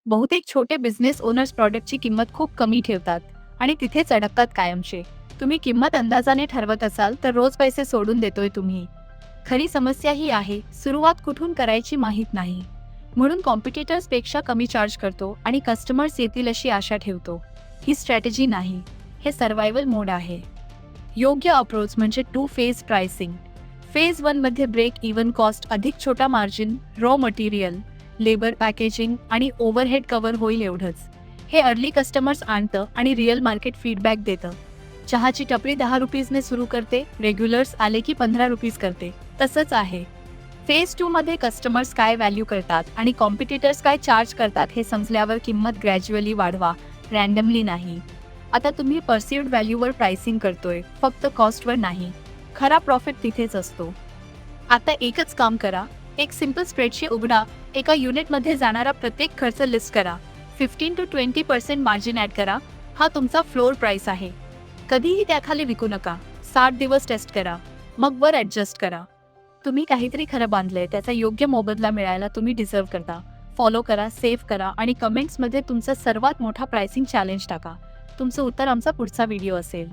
बहुतेक छोटे business owners प्रॉडक्टची किंमत खूप कमी ठेवतात आणि तिथेच अडकतात कायमचे. तुम्ही किंमत अंदाजाने ठरवत असाल तर रोज पैसे सोडून देतोय तुम्ही. खरी समस्या ही आहे, सुरुवात कुठून करायची माहीत नाही. म्हणून कॉम्पिटिटर्स पेक्षा कमी चार्ज करतो आणि कस्टमर्स येतील अशी आशा ठेवतो. ही स्ट्रॅटेजी नाही, हे सर्व्हायव्हल मोड आहे. योग्य अप्रोच म्हणजे 2 फेज प्राइसिंग. फेज 1 मध्ये ब्रेक इव्हन कॉस्ट अधिक छोटा margin, raw material, labour, packaging आणि ओव्हरहेड कव्हर होईल एवढंच. हे अर्ली कस्टमर्स आणतं आणि रिअल मार्केट फीडबॅक देतं. चहाची टपरी 10 रुपीजने सुरू करते, रेग्युलर्स आले की 15 रुपीज करते. तसंच आहे. फेज 2 मध्ये कस्टमर्स काय व्हॅल्यू करतात आणि कॉम्पिटिटर्स काय चार्ज करतात हे समजल्यावर किंमत ग्रॅज्युअली वाढवा, रँडमली नाही. आता तुम्ही परसिव्हड व्हॅल्यूवर प्राइसिंग करतोय, फक्त कॉस्टवर नाही. खरा प्रॉफिट तिथेच असतो. आता एकच काम करा, एक सिंपल स्प्रेडशीट उघडा. एका युनिटमध्ये जाणारा प्रत्येक खर्च लिस्ट करा. 15 to 20% मार्जिन ॲड करा. हा तुमचा फ्लोअर प्राइस आहे. कधीही त्याखाली विकू नका. 60 दिवस टेस्ट करा, मग वर ॲडजस्ट करा. तुम्ही काहीतरी खरं बांधलंय, त्याचा योग्य मोबदला मिळायला तुम्ही डिझर्व करता. फॉलो करा, सेव्ह करा आणि कमेंट्समध्ये तुमचा सर्वात मोठा प्राइसिंग चॅलेंज टाका. तुमचं उत्तर आमचा पुढचा व्हिडिओ असेल.